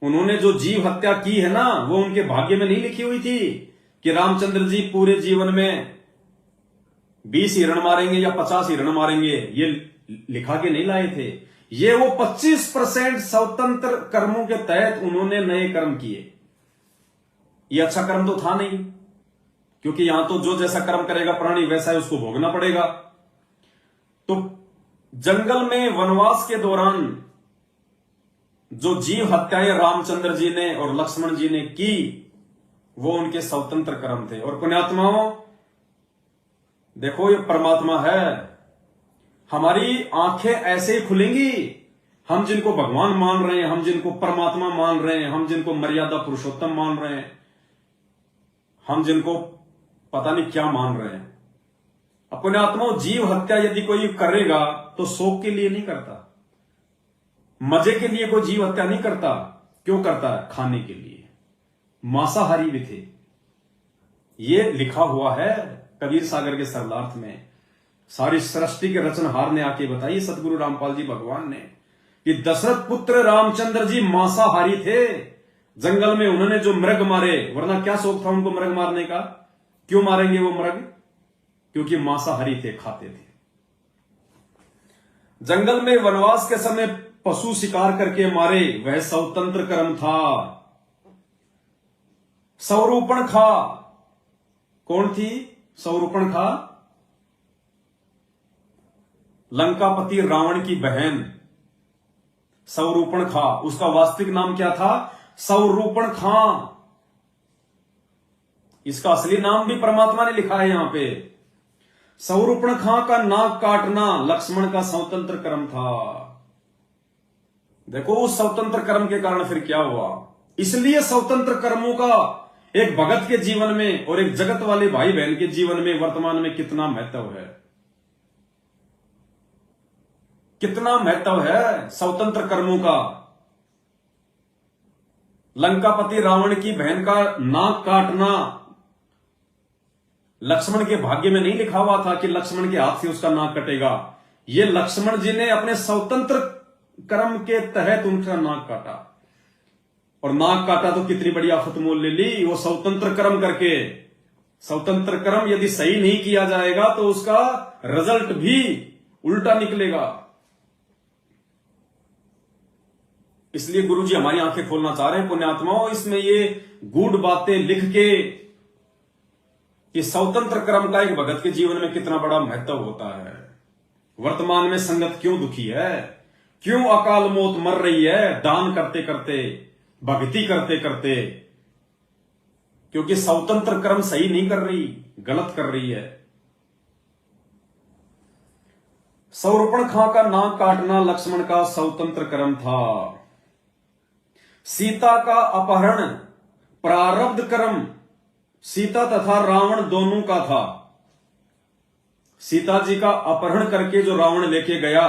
उन्होंने जो जीव हत्या की है ना, वो उनके भाग्य में नहीं लिखी हुई थी कि रामचंद्र जी पूरे जीवन में 20 हिरण मारेंगे या 50 हिरण मारेंगे, ये लिखा के नहीं लाए थे। ये वो 25% स्वतंत्र कर्मों के तहत उन्होंने नए कर्म किए। ये अच्छा कर्म तो था नहीं, क्योंकि यहां तो जो जैसा कर्म करेगा प्राणी वैसा ही उसको भोगना पड़ेगा। तो जंगल में वनवास के दौरान जो जीव हत्याएं रामचंद्र जी ने और लक्ष्मण जी ने की, वो उनके स्वतंत्र कर्म थे। और पुण्यात्माओं, देखो ये परमात्मा है, हमारी आंखें ऐसे ही खुलेंगी, हम जिनको भगवान मान रहे हैं, हम जिनको परमात्मा मान रहे हैं, हम जिनको मर्यादा पुरुषोत्तम मान रहे हैं, हम जिनको पता नहीं क्या मान रहे हैं। अपने आत्माओं, जीव हत्या यदि कोई करेगा तो शौक के लिए नहीं करता, मजे के लिए कोई जीव हत्या नहीं करता। क्यों करता है? खाने के लिए। मांसाहारी भी थे, ये लिखा हुआ है कबीर सागर के सरलार्थ में। सारी सृष्टि के रचनहार ने आके बताई, सतगुरु रामपाल जी भगवान ने, कि दशरथ पुत्र रामचंद्र जी मांसाहारी थे। जंगल में उन्होंने जो मृग मारे, वरना क्या शौक था उनको मृग मारने का? क्यों मारेंगे वो मृग? क्योंकि मांसाहारी थे, खाते थे। जंगल में वनवास के समय पशु शिकार करके मारे, वह स्वतंत्र कर्म था। सौरूपणखा कौन थी? सौरूपणखा लंकापति रावण की बहन सौरूपणखा। उसका वास्तविक नाम क्या था? सौरूपणखा। इसका असली नाम भी परमात्मा ने लिखा है यहां पे। सौरूपणखा का नाक काटना लक्ष्मण का स्वतंत्र कर्म था। देखो उस स्वतंत्र कर्म के कारण फिर क्या हुआ। इसलिए स्वतंत्र कर्मों का एक भगत के जीवन में और एक जगत वाले भाई बहन के जीवन में वर्तमान में कितना महत्व है, कितना महत्व है स्वतंत्र कर्मों का। लंकापति रावण की बहन का नाक काटना लक्ष्मण के भाग्य में नहीं लिखा हुआ था कि लक्ष्मण के हाथ से उसका नाक कटेगा। ये लक्ष्मण जी ने अपने स्वतंत्र कर्म के तहत उनका नाक काटा। और नाक काटा तो कितनी बड़ी आफत मोल ले ली, वो स्वतंत्र कर्म करके। स्वतंत्र कर्म यदि सही नहीं किया जाएगा तो उसका रिजल्ट भी उल्टा निकलेगा। इसलिए गुरुजी हमारी आंखें खोलना चाह रहे हैं पुण्यात्माओं, इसमें ये गूढ़ बातें लिख के कि स्वतंत्र कर्म का एक भगत के जीवन में कितना बड़ा महत्व होता है। वर्तमान में संगत क्यों दुखी है, क्यों अकाल मौत मर रही है दान करते करते, भक्ति करते करते? क्योंकि स्वतंत्र कर्म सही नहीं कर रही, गलत कर रही है। सौरूपणखा का नाक काटना लक्ष्मण का स्वतंत्र कर्म था। सीता का अपहरण प्रारब्ध कर्म सीता तथा रावण दोनों का था। सीता जी का अपहरण करके जो रावण लेके गया,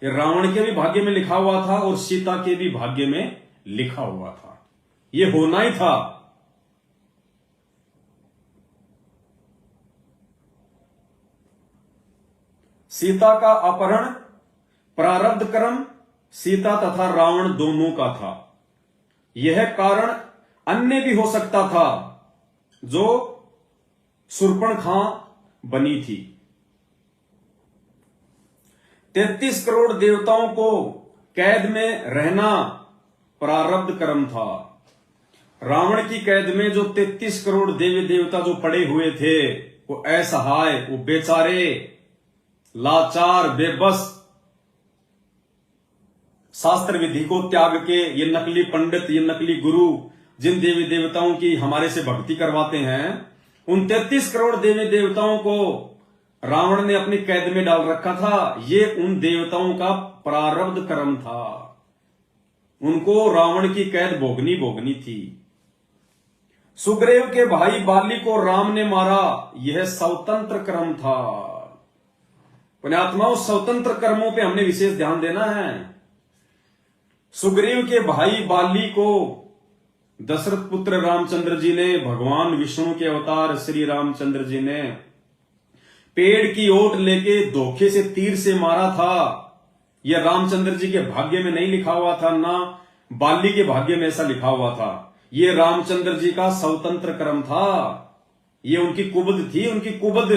ये रावण के भी भाग्य में लिखा हुआ था और सीता के भी भाग्य में लिखा हुआ था। ये होना ही था। सीता का अपहरण प्रारब्ध कर्म सीता तथा रावण दोनों का था। यह कारण अन्य भी हो सकता था जो शूर्पणखा बनी थी। 33 करोड़ देवताओं को कैद में रहना प्रारब्ध कर्म था। रावण की कैद में जो 33 करोड़ देवी देवता जो पड़े हुए थे, वो असहाय, वो बेचारे, लाचार, बेबस, शास्त्र विधि को त्याग के ये नकली पंडित, ये नकली गुरु जिन देवी देवताओं की हमारे से भक्ति करवाते हैं, उन 33 करोड़ देवी देवताओं को रावण ने अपनी कैद में डाल रखा था। ये उन देवताओं का प्रारब्ध कर्म था। उनको रावण की कैद भोगनी थी। सुग्रीव के भाई बाली को राम ने मारा, यह स्वतंत्र कर्म था। पुण्यात्माओं, स्वतंत्र कर्मों पे हमने विशेष ध्यान देना है। सुग्रीव के भाई बाली को दशरथ पुत्र रामचंद्र जी ने, भगवान विष्णु के अवतार श्री रामचंद्र जी ने पेड़ की ओट लेके धोखे से तीर से मारा था। यह रामचंद्र जी के भाग्य में नहीं लिखा हुआ था, ना बाली के भाग्य में ऐसा लिखा हुआ था। ये रामचंद्र जी का स्वतंत्र कर्म था, ये उनकी कुबद थी, उनकी कुबद,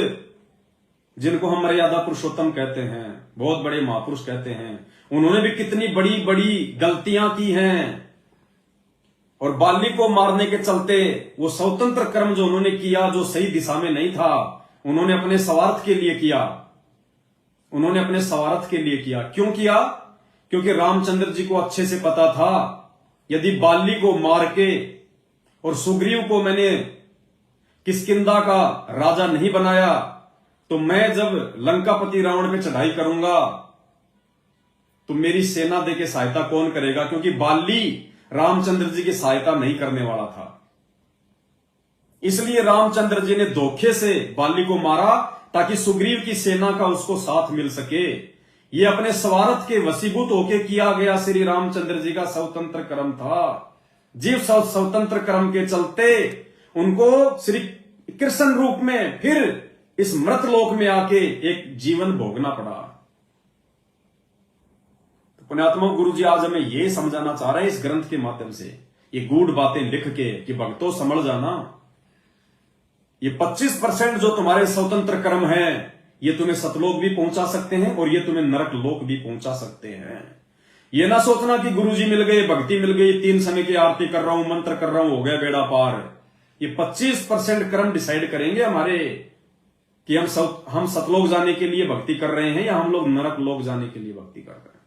जिनको हम मर्यादा पुरुषोत्तम कहते हैं, बहुत बड़े महापुरुष कहते हैं। उन्होंने भी कितनी बड़ी बड़ी गलतियां की हैं, और बाली को मारने के चलते वो स्वतंत्र कर्म जो उन्होंने किया, जो सही दिशा में नहीं था, उन्होंने अपने स्वार्थ के लिए किया, उन्होंने अपने स्वार्थ के लिए किया। क्यों किया? क्योंकि रामचंद्र जी को अच्छे से पता था, यदि बाली को मार के और सुग्रीव को मैंने किष्किंधा का राजा नहीं बनाया, तो मैं जब लंकापति रावण पे चढ़ाई करूंगा तो मेरी सेना देके सहायता कौन करेगा? क्योंकि बाली रामचंद्र जी की सहायता नहीं करने वाला था। इसलिए रामचंद्र जी ने धोखे से बाली को मारा, ताकि सुग्रीव की सेना का उसको साथ मिल सके। ये अपने स्वार्थ के वशीभूत होके किया गया श्री रामचंद्र जी का स्वतंत्र कर्म था। जीव स्वतंत्र कर्म के चलते उनको श्री कृष्ण रूप में फिर इस मृत लोक में आके एक जीवन भोगना पड़ा। तो पुण्यात्मा गुरु जी आज हमें यह समझाना चाह रहे हैं इस ग्रंथ के माध्यम से, ये गूढ़ बातें लिख के, कि भक्तों समझ जाना, ये 25% जो तुम्हारे स्वतंत्र कर्म है, ये तुम्हें सतलोक भी पहुंचा सकते हैं और ये तुम्हें नरक लोक भी पहुंचा सकते हैं। ये ना सोचना कि गुरुजी मिल गए, भक्ति मिल गई, 3 समय की आरती कर रहा हूं, मंत्र कर रहा हूं, हो गया बेड़ा पार। ये 25% कर्म डिसाइड करेंगे हमारे, कि हम सतलोक जाने के लिए भक्ति कर रहे हैं या हम लोग नरक लोक जाने के लिए भक्ति कर रहे हैं।